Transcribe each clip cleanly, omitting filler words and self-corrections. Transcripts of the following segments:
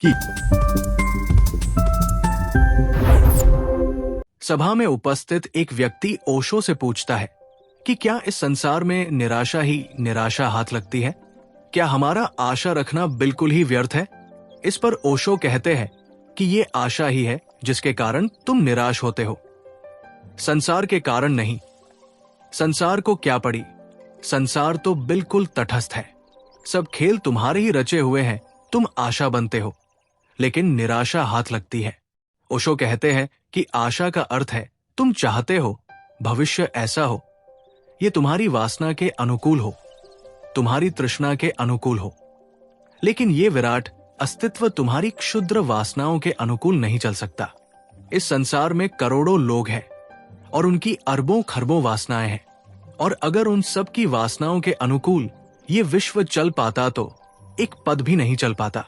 कि सभा में उपस्थित एक व्यक्ति ओशो से पूछता है कि क्या इस संसार में निराशा ही निराशा हाथ लगती है? क्या हमारा आशा रखना बिल्कुल ही व्यर्थ है? इस पर ओशो कहते हैं कि ये आशा ही है जिसके कारण तुम निराश होते हो, संसार के कारण नहीं। संसार को क्या पड़ी? संसार तो बिल्कुल तटस्थ है। सब खेल तुम्हारे ही रचे हुए हैं। तुम आशा बनते हो, लेकिन निराशा हाथ लगती है। ओशो कहते हैं कि आशा का अर्थ है तुम चाहते हो भविष्य ऐसा हो, ये तुम्हारी वासना के अनुकूल हो, तुम्हारी तृष्णा के अनुकूल हो। लेकिन ये विराट अस्तित्व तुम्हारी क्षुद्र वासनाओं के अनुकूल नहीं चल सकता। इस संसार में करोड़ों लोग हैं और उनकी अरबों खरबों वासनाएं हैं, और अगर उन सब की वासनाओं के अनुकूल ये विश्व चल पाता तो एक पद भी नहीं चल पाता,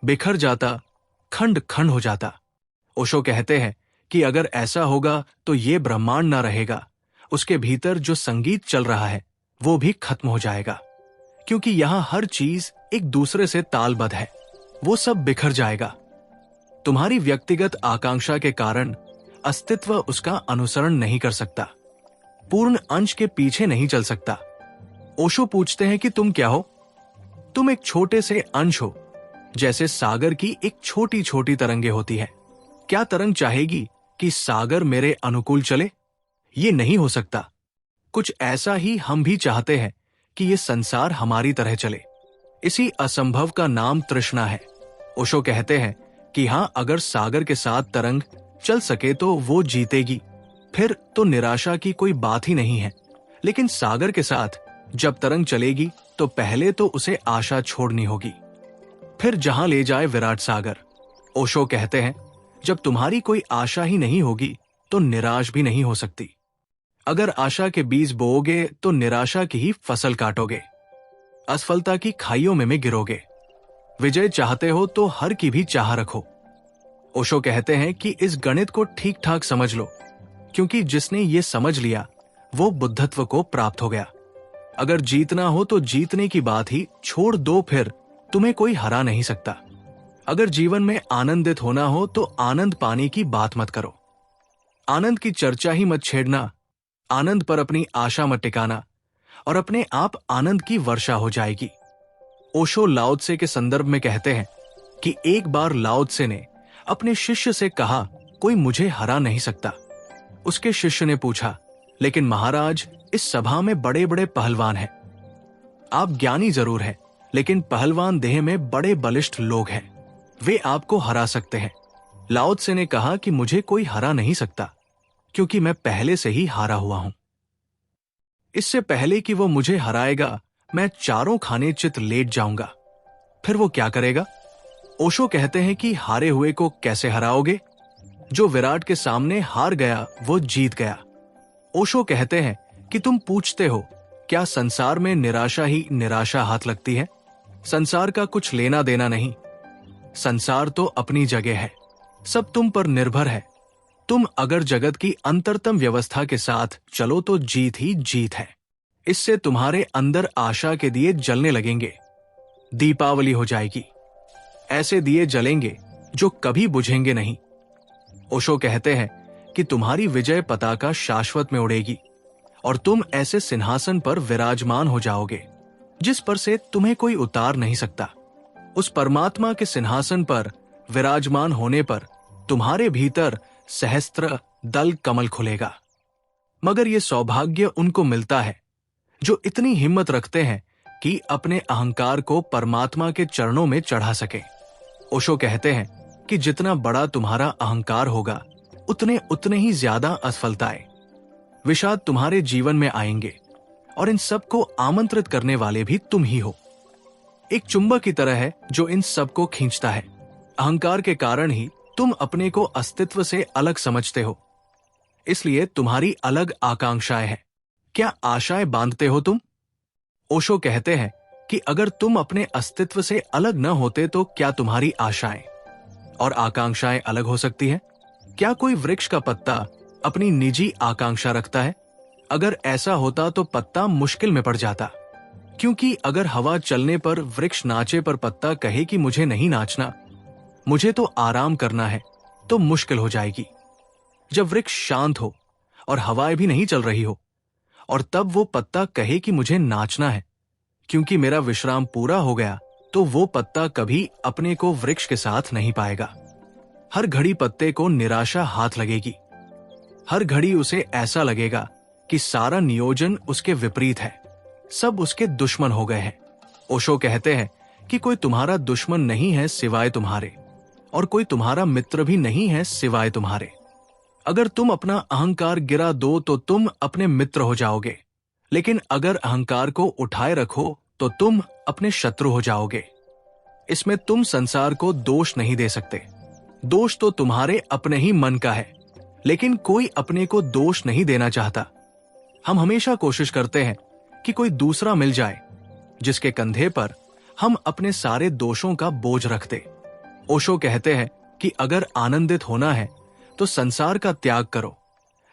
बिखर जाता, खंड खंड हो जाता। ओशो कहते हैं कि अगर ऐसा होगा तो ये ब्रह्मांड ना रहेगा, उसके भीतर जो संगीत चल रहा है वो भी खत्म हो जाएगा, क्योंकि यहां हर चीज एक दूसरे से तालबद्ध है। वो सब बिखर जाएगा। तुम्हारी व्यक्तिगत आकांक्षा के कारण अस्तित्व उसका अनुसरण नहीं कर सकता, पूर्ण अंश के पीछे नहीं चल सकता। ओशो पूछते हैं कि तुम क्या हो? तुम एक छोटे से अंश हो, जैसे सागर की एक छोटी छोटी तरंगे होती है। क्या तरंग चाहेगी कि सागर मेरे अनुकूल चले? ये नहीं हो सकता। कुछ ऐसा ही हम भी चाहते हैं कि ये संसार हमारी तरह चले। इसी असंभव का नाम तृष्णा है। ओशो कहते हैं कि हां, अगर सागर के साथ तरंग चल सके तो वो जीतेगी, फिर तो निराशा की कोई बात ही नहीं है। लेकिन सागर के साथ जब तरंग चलेगी तो पहले तो उसे आशा छोड़नी होगी, फिर जहां ले जाए विराट सागर। ओशो कहते हैं जब तुम्हारी कोई आशा ही नहीं होगी तो निराश भी नहीं हो सकती। अगर आशा के बीज बोओगे तो निराशा की ही फसल काटोगे, असफलता की खाइयों में गिरोगे। विजय चाहते हो तो हर की भी चाह रखो। ओशो कहते हैं कि इस गणित को ठीक ठाक समझ लो, क्योंकि जिसने ये समझ लिया वो बुद्धत्व को प्राप्त हो गया। अगर जीतना हो तो जीतने की बात ही छोड़ दो, फिर तुम्हें कोई हरा नहीं सकता। अगर जीवन में आनंदित होना हो तो आनंद पाने की बात मत करो, आनंद की चर्चा ही मत छेड़ना, आनंद पर अपनी आशा मत टिकाना, और अपने आप आनंद की वर्षा हो जाएगी। ओशो लाओ त्से के संदर्भ में कहते हैं कि एक बार लाओ त्से ने अपने शिष्य से कहा, कोई मुझे हरा नहीं सकता। उसके शिष्य ने पूछा, लेकिन महाराज, इस सभा में बड़े बड़े पहलवान हैं। आप ज्ञानी जरूर हैं, लेकिन पहलवान देह में बड़े बलिष्ठ लोग हैं, वे आपको हरा सकते हैं। लाओ त्से ने कहा कि मुझे कोई हरा नहीं सकता, क्योंकि मैं पहले से ही हारा हुआ हूं। इससे पहले कि वो मुझे हराएगा, मैं चारों खाने चित लेट जाऊंगा। फिर वो क्या करेगा? ओशो कहते हैं कि हारे हुए को कैसे हराओगे? जो विराट के सामने हार गया वो जीत गया। ओशो कहते हैं कि तुम पूछते हो क्या संसार में निराशा ही निराशा हाथ लगती है? संसार का कुछ लेना देना नहीं। संसार तो अपनी जगह है, सब तुम पर निर्भर है। तुम अगर जगत की अंतरतम व्यवस्था के साथ चलो तो जीत ही जीत है। इससे तुम्हारे अंदर आशा के दिए जलने लगेंगे, दीपावली हो जाएगी। ऐसे दिए जलेंगे जो कभी बुझेंगे नहीं। ओशो कहते हैं कि तुम्हारी विजय पताका शाश्वत में उड़ेगी और तुम ऐसे सिंहासन पर विराजमान हो जाओगे जिस पर से तुम्हें कोई उतार नहीं सकता। उस परमात्मा के सिंहासन पर विराजमान होने पर तुम्हारे भीतर सहस्त्र दल कमल खुलेगा। मगर यह सौभाग्य उनको मिलता है जो इतनी हिम्मत रखते हैं कि अपने अहंकार को परमात्मा के चरणों में चढ़ा सके। ओशो कहते हैं कि जितना बड़ा तुम्हारा अहंकार होगा उतने ही ज्यादा असफलताएं, विषाद तुम्हारे जीवन में आएंगे, और इन सब को आमंत्रित करने वाले भी तुम ही हो। एक चुंबक की तरह है जो इन सब को खींचता है। अहंकार के कारण ही तुम अपने को अस्तित्व से अलग समझते हो, इसलिए तुम्हारी अलग आकांक्षाएं हैं। क्या आशाएं बांधते हो तुम? ओशो कहते हैं कि अगर तुम अपने अस्तित्व से अलग न होते तो क्या तुम्हारी आशाएं और आकांक्षाएं अलग हो सकती हैं? क्या कोई वृक्ष का पत्ता अपनी निजी आकांक्षा रखता है? अगर ऐसा होता तो पत्ता मुश्किल में पड़ जाता, क्योंकि अगर हवा चलने पर वृक्ष नाचे पर पत्ता कहे कि मुझे नहीं नाचना, मुझे तो आराम करना है, तो मुश्किल हो जाएगी। जब वृक्ष शांत हो और हवाएं भी नहीं चल रही हो, और तब वो पत्ता कहे कि मुझे नाचना है क्योंकि मेरा विश्राम पूरा हो गया, तो वो पत्ता कभी अपने को वृक्ष के साथ नहीं पाएगा। हर घड़ी पत्ते को निराशा हाथ लगेगी। हर घड़ी उसे ऐसा लगेगा कि सारा नियोजन उसके विपरीत है, सब उसके दुश्मन हो गए हैं। ओशो कहते हैं कि कोई तुम्हारा दुश्मन नहीं है सिवाय तुम्हारे, और कोई तुम्हारा मित्र भी नहीं है सिवाय तुम्हारे। अगर तुम अपना अहंकार गिरा दो तो तुम अपने मित्र हो जाओगे, लेकिन अगर अहंकार को उठाए रखो तो तुम अपने शत्रु हो जाओगे। इसमें तुम संसार को दोष नहीं दे सकते। दोष तो तुम्हारे अपने ही मन का है, लेकिन कोई अपने को दोष नहीं देना चाहता। हम हमेशा कोशिश करते हैं कि कोई दूसरा मिल जाए जिसके कंधे पर हम अपने सारे दोषों का बोझ रख दे। ओशो कहते हैं कि अगर आनंदित होना है तो संसार का त्याग करो,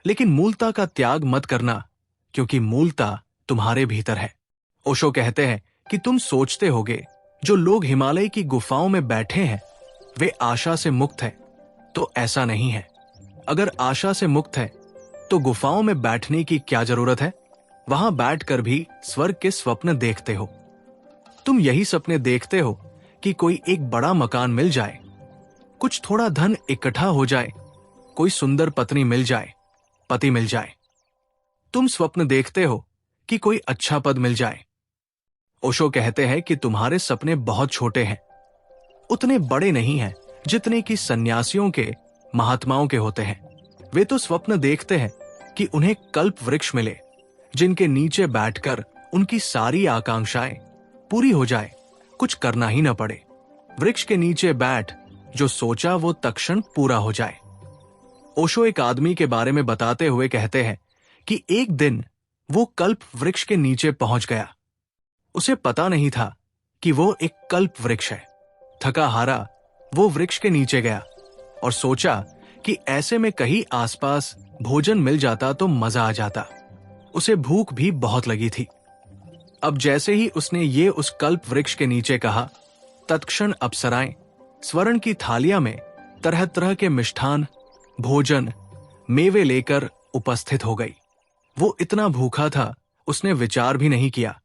लेकिन मूलता का त्याग मत करना, क्योंकि मूलता तुम्हारे भीतर है। ओशो कहते हैं कि तुम सोचते होगे जो लोग हिमालय की गुफाओं में बैठे हैं वे आशा से मुक्त हैं, तो ऐसा नहीं है। अगर आशा से मुक्त है तो गुफाओं में बैठने की क्या जरूरत है? वहां बैठकर भी स्वर्ग के स्वप्न देखते हो। तुम यही सपने देखते हो कि कोई एक बड़ा मकान मिल जाए, कुछ थोड़ा धन इकट्ठा हो जाए, कोई सुंदर पत्नी मिल जाए, पति मिल जाए। तुम स्वप्न देखते हो कि कोई अच्छा पद मिल जाए। ओशो कहते हैं कि तुम्हारे सपने बहुत छोटे हैं, उतने बड़े नहीं हैं जितने कि सन्यासियों के, महात्माओं के होते हैं। वे तो स्वप्न देखते हैं कि उन्हें कल्प वृक्ष मिले, जिनके नीचे बैठकर उनकी सारी आकांक्षाएं पूरी हो जाए, कुछ करना ही न पड़े। वृक्ष के नीचे बैठ जो सोचा वो तत्क्षण पूरा हो जाए। ओशो एक आदमी के बारे में बताते हुए कहते हैं कि एक दिन वो कल्प वृक्ष के नीचे पहुंच गया। उसे पता नहीं था कि वो एक कल्प वृक्ष है। थका हारा वो वृक्ष के नीचे गया और सोचा कि ऐसे में कहीं आसपास भोजन मिल जाता तो मजा आ जाता। उसे भूख भी बहुत लगी थी। अब जैसे ही उसने ये उस कल्प वृक्ष के नीचे कहा, तत्क्षण अप्सराएं स्वर्ण की थालियां में तरह तरह के मिष्ठान, भोजन, मेवे लेकर उपस्थित हो गई। वो इतना भूखा था, उसने विचार भी नहीं किया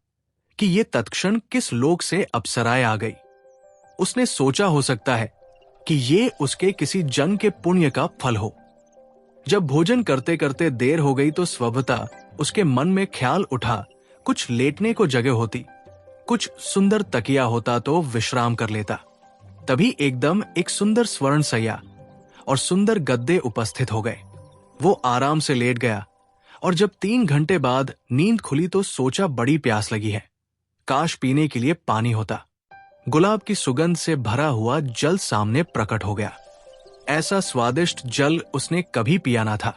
कि ये तत्क्षण किस लोक से अप्सराएं आ गई। उसने सोचा हो सकता है कि ये उसके किसी जन्म के पुण्य का फल हो। जब भोजन करते करते देर हो गई तो स्वभावतः उसके मन में ख्याल उठा, कुछ लेटने को जगह होती, कुछ सुंदर तकिया होता तो विश्राम कर लेता। तभी एकदम एक सुंदर स्वर्ण सैया और सुंदर गद्दे उपस्थित हो गए। वो आराम से लेट गया और जब 3 घंटे बाद नींद खुली तो सोचा बड़ी प्यास लगी है, काश पीने के लिए पानी होता। गुलाब की सुगंध से भरा हुआ जल सामने प्रकट हो गया। ऐसा स्वादिष्ट जल उसने कभी पिया ना था।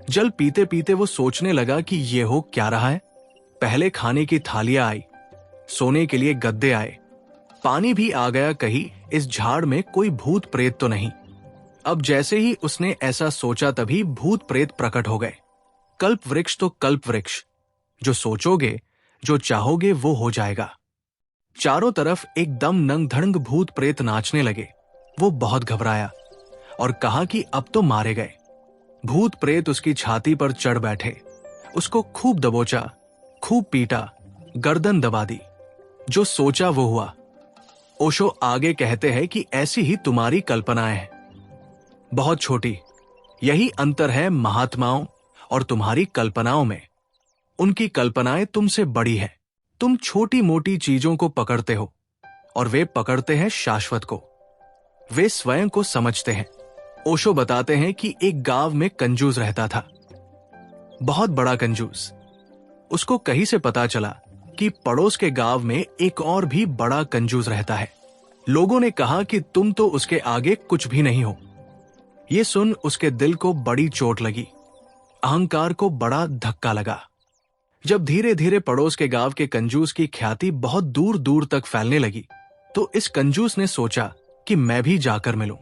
जल पीते पीते वो सोचने लगा कि ये हो क्या रहा है। पहले खाने की थालियां आई, सोने के लिए गद्दे आए, पानी भी आ गया, कहीं इस झाड़ में कोई भूत प्रेत तो नहीं। अब जैसे ही उसने ऐसा सोचा तभी भूत प्रेत प्रकट हो गए। कल्प वृक्ष तो कल्प वृक्ष, जो सोचोगे, जो चाहोगे वो हो जाएगा। चारों तरफ एकदम नंग धड़ंग भूत प्रेत नाचने लगे। वो बहुत घबराया और कहा कि अब तो मारे गए। भूत प्रेत उसकी छाती पर चढ़ बैठे, उसको खूब दबोचा, खूब पीटा, गर्दन दबा दी। जो सोचा वो हुआ। ओशो आगे कहते हैं कि ऐसी ही तुम्हारी कल्पनाएं हैं, बहुत छोटी। यही अंतर है महात्माओं और तुम्हारी कल्पनाओं में। उनकी कल्पनाएं तुमसे बड़ी है। तुम छोटी मोटी चीजों को पकड़ते हो और वे पकड़ते हैं शाश्वत को। वे स्वयं को समझते हैं। ओशो बताते हैं कि एक गांव में कंजूस रहता था, बहुत बड़ा कंजूस। उसको कहीं से पता चला कि पड़ोस के गांव में एक और भी बड़ा कंजूस रहता है। लोगों ने कहा कि तुम तो उसके आगे कुछ भी नहीं हो। यह सुन उसके दिल को बड़ी चोट लगी, अहंकार को बड़ा धक्का लगा। जब धीरे धीरे पड़ोस के गांव के कंजूस की ख्याति बहुत दूर दूर तक फैलने लगी तो इस कंजूस ने सोचा कि मैं भी जाकर मिलूं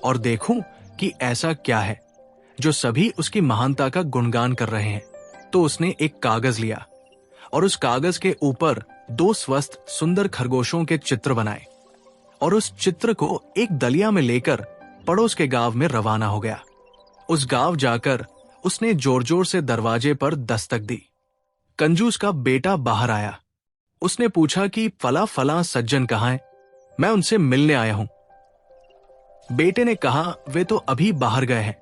और देखूं कि ऐसा क्या है जो सभी उसकी महानता का गुणगान कर रहे हैं। तो उसने एक कागज लिया और उस कागज के ऊपर 2 स्वस्थ सुंदर खरगोशों के चित्र बनाए और उस चित्र को एक दलिया में लेकर पड़ोस के गांव में रवाना हो गया। उस गांव जाकर उसने जोर जोर से दरवाजे पर दस्तक दी। कंजूस का बेटा बाहर आया। उसने पूछा कि फला फला सज्जन कहाँ है, मैं उनसे मिलने आया हूं। बेटे ने कहा वे तो अभी बाहर गए हैं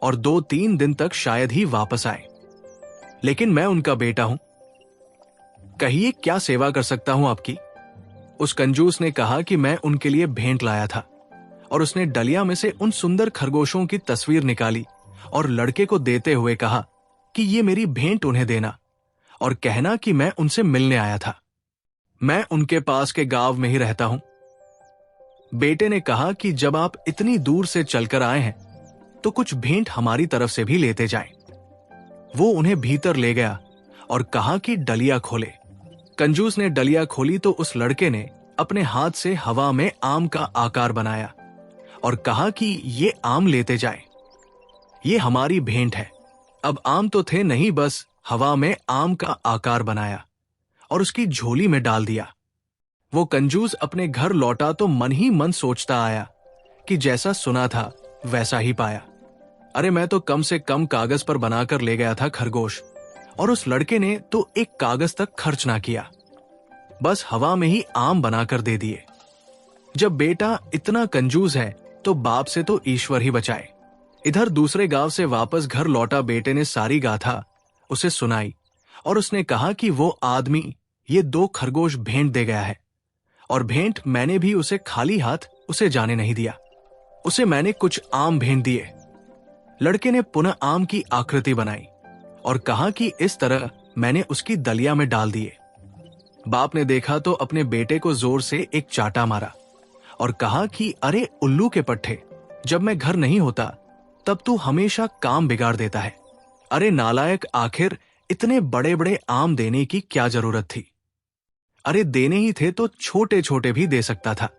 और 2-3 दिन तक शायद ही वापस आए, लेकिन मैं उनका बेटा हूं। कहिए क्या सेवा कर सकता हूं आपकी। उस कंजूस ने कहा कि मैं उनके लिए भेंट लाया था, और उसने डलिया में से उन सुंदर खरगोशों की तस्वीर निकाली और लड़के को देते हुए कहा कि ये मेरी भेंट उन्हें देना और कहना कि मैं उनसे मिलने आया था। मैं उनके पास के गांव में ही रहता हूं। बेटे ने कहा कि जब आप इतनी दूर से चलकर आए हैं तो कुछ भेंट हमारी तरफ से भी लेते जाएं। वो उन्हें भीतर ले गया और कहा कि डलिया खोले। कंजूस ने डलिया खोली तो उस लड़के ने अपने हाथ से हवा में आम का आकार बनाया और कहा कि ये आम लेते जाएं। ये हमारी भेंट है। अब आम तो थे नहीं, बस हवा में आम का आकार बनाया और उसकी झोली में डाल दिया। वो कंजूस अपने घर लौटा तो मन ही मन सोचता आया कि जैसा सुना था वैसा ही पाया। अरे मैं तो कम से कम कागज पर बनाकर ले गया था खरगोश, और उस लड़के ने तो एक कागज तक खर्च ना किया, बस हवा में ही आम बनाकर दे दिए। जब बेटा इतना कंजूस है तो बाप से तो ईश्वर ही बचाए। इधर दूसरे गांव से वापस घर लौटा बेटे ने सारी गाथा उसे सुनाई और उसने कहा कि वो आदमी ये 2 खरगोश भेंट दे गया है, और भेंट मैंने भी उसे खाली हाथ उसे जाने नहीं दिया। उसे मैंने कुछ आम भेंट दिए। लड़के ने पुनः आम की आकृति बनाई और कहा कि इस तरह मैंने उसकी दलिया में डाल दिए। बाप ने देखा तो अपने बेटे को जोर से एक चाटा मारा और कहा कि अरे उल्लू के पट्टे, जब मैं घर नहीं होता तब तू हमेशा काम बिगाड़ देता है। अरे नालायक, आखिर इतने बड़े बड़े आम देने की क्या जरूरत थी। अरे देने ही थे तो छोटे छोटे भी दे सकता था।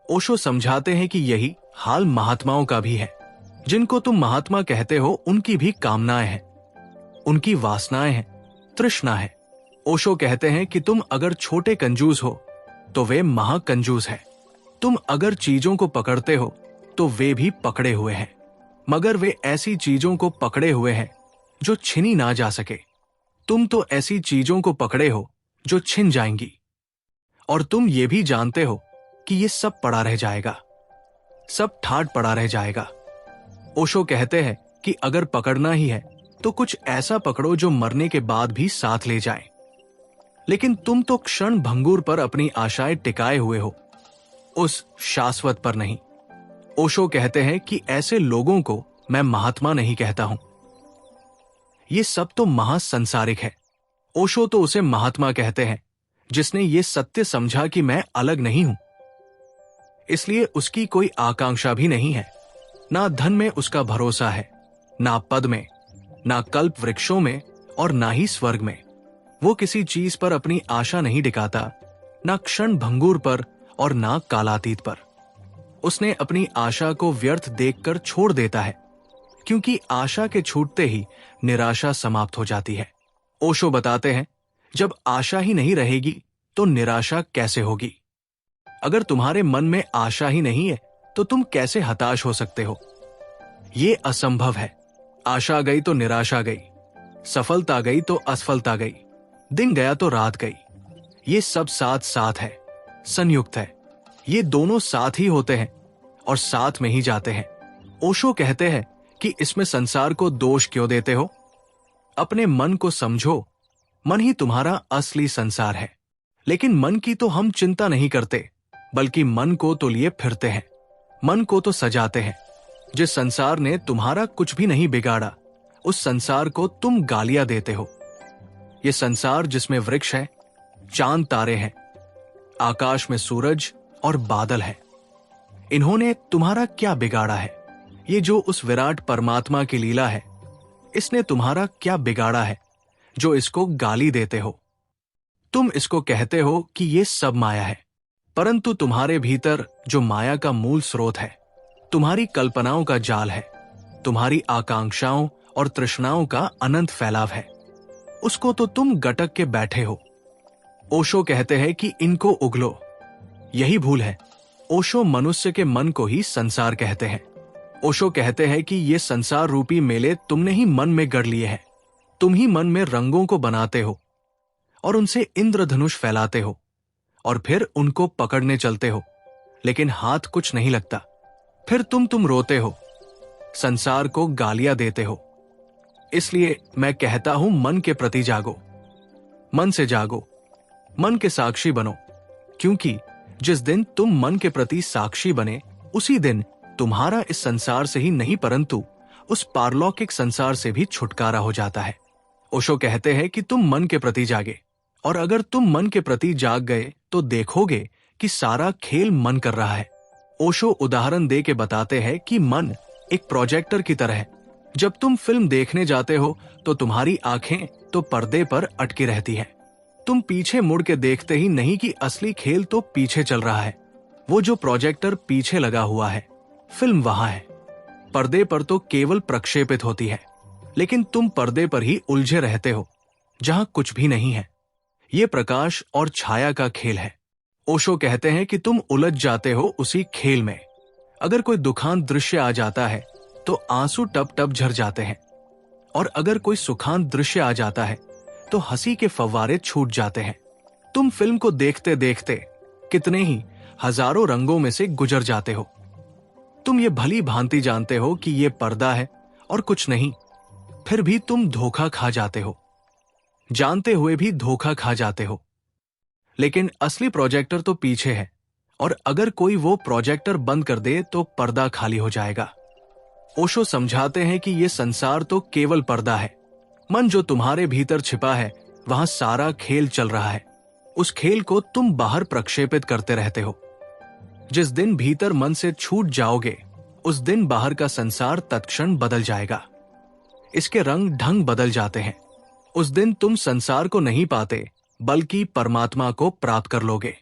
ओशो समझाते हैं कि यही हाल महात्माओं का भी है। जिनको तुम महात्मा कहते हो उनकी भी कामनाएं हैं, उनकी वासनाएं हैं, तृष्णा है। ओशो कहते हैं कि तुम अगर छोटे कंजूस हो तो वे महाकंजूस है। तुम अगर चीजों को पकड़ते हो तो वे भी पकड़े हुए हैं, मगर वे ऐसी चीजों को पकड़े हुए हैं जो छिनी ना जा सके। तुम तो ऐसी चीजों को पकड़े हो जो छिन जाएंगी, और तुम ये भी जानते हो कि ये सब पड़ा रह जाएगा, सब ठाट पड़ा रह जाएगा। ओशो कहते हैं कि अगर पकड़ना ही है तो कुछ ऐसा पकड़ो जो मरने के बाद भी साथ ले जाए। लेकिन तुम तो क्षण भंगुर पर अपनी आशाएं टिकाए हुए हो, उस शाश्वत पर नहीं। ओशो कहते हैं कि ऐसे लोगों को मैं महात्मा नहीं कहता हूं। ये सब तो महासंसारिक है। ओशो तो उसे महात्मा कहते हैं जिसने ये सत्य समझा कि मैं अलग नहीं हूं। इसलिए उसकी कोई आकांक्षा भी नहीं है। ना धन में उसका भरोसा है, ना पद में, ना कल्प वृक्षों में, और ना ही स्वर्ग में। वो किसी चीज पर अपनी आशा नहीं टिकाता, ना क्षण भंगुर पर और ना कालातीत पर। उसने अपनी आशा को व्यर्थ देखकर छोड़ देता है, क्योंकि आशा के छूटते ही निराशा समाप्त हो जाती है। ओशो बताते हैं, जब आशा ही नहीं रहेगी तो निराशा कैसे होगी। अगर तुम्हारे मन में आशा ही नहीं है तो तुम कैसे हताश हो सकते हो। ये असंभव है। आशा गई तो निराशा गई, सफलता गई तो असफलता गई, दिन गया तो रात गई। ये सब साथ साथ है, संयुक्त है। ये दोनों साथ ही होते हैं और साथ में ही जाते हैं। ओशो कहते हैं कि इसमें संसार को दोष क्यों देते हो। अपने मन को समझो, मन ही तुम्हारा असली संसार है। लेकिन मन की तो हम चिंता नहीं करते, बल्कि मन को तो लिए फिरते हैं, मन को तो सजाते हैं। जिस संसार ने तुम्हारा कुछ भी नहीं बिगाड़ा, उस संसार को तुम गालियां देते हो। ये संसार जिसमें वृक्ष है, चांद तारे हैं, आकाश में सूरज और बादल है, इन्होंने तुम्हारा क्या बिगाड़ा है। ये जो उस विराट परमात्मा की लीला है, इसने तुम्हारा क्या बिगाड़ा है जो इसको गाली देते हो। तुम इसको कहते हो कि ये सब माया है, परंतु तुम्हारे भीतर जो माया का मूल स्रोत है, तुम्हारी कल्पनाओं का जाल है, तुम्हारी आकांक्षाओं और तृष्णाओं का अनंत फैलाव है, उसको तो तुम गटक के बैठे हो। ओशो कहते हैं कि इनको उगलो। यही भूल है। ओशो मनुष्य के मन को ही संसार कहते हैं। ओशो कहते हैं कि ये संसार रूपी मेले तुमने ही मन में गढ़ लिए हैं। तुम ही मन में रंगों को बनाते हो और उनसे इंद्रधनुष फैलाते हो और फिर उनको पकड़ने चलते हो, लेकिन हाथ कुछ नहीं लगता। फिर तुम रोते हो, संसार को गालियां देते हो। इसलिए मैं कहता हूं, मन के प्रति जागो, मन से जागो, मन के साक्षी बनो, क्योंकि जिस दिन तुम मन के प्रति साक्षी बने, उसी दिन तुम्हारा इस संसार से ही नहीं परंतु उस पारलौकिक संसार से भी छुटकारा हो जाता है। ओशो कहते हैं कि तुम मन के प्रति जागे, और अगर तुम मन के प्रति जाग गए तो देखोगे कि सारा खेल मन कर रहा है। ओशो उदाहरण दे के बताते हैं कि मन एक प्रोजेक्टर की तरह है। जब तुम फिल्म देखने जाते हो तो तुम्हारी आंखें तो पर्दे पर अटकी रहती हैं। तुम पीछे मुड़ के देखते ही नहीं कि असली खेल तो पीछे चल रहा है। वो जो प्रोजेक्टर पीछे लगा हुआ है, फिल्म वहां है। पर्दे पर तो केवल प्रक्षेपित होती है, लेकिन तुम पर्दे पर ही उलझे रहते हो जहां कुछ भी नहीं है। ये प्रकाश और छाया का खेल है। ओशो कहते हैं कि तुम उलझ जाते हो उसी खेल में। अगर कोई दुखांत दृश्य आ जाता है तो आंसू टप टप झर जाते हैं, और अगर कोई सुखांत दृश्य आ जाता है तो हंसी के फव्वारे छूट जाते हैं। तुम फिल्म को देखते देखते कितने ही हजारों रंगों में से गुजर जाते हो। तुम ये भली भांति जानते हो कि ये पर्दा है और कुछ नहीं, फिर भी तुम धोखा खा जाते हो, जानते हुए भी धोखा खा जाते हो। लेकिन असली प्रोजेक्टर तो पीछे है, और अगर कोई वो प्रोजेक्टर बंद कर दे तो पर्दा खाली हो जाएगा। ओशो समझाते हैं कि ये संसार तो केवल पर्दा है। मन जो तुम्हारे भीतर छिपा है, वहां सारा खेल चल रहा है। उस खेल को तुम बाहर प्रक्षेपित करते रहते हो। जिस दिन भीतर मन से छूट जाओगे, उस दिन बाहर का संसार तत्क्षण बदल जाएगा। इसके रंग ढंग बदल जाते हैं। उस दिन तुम संसार को नहीं पाते, बल्कि परमात्मा को प्राप्त कर लोगे।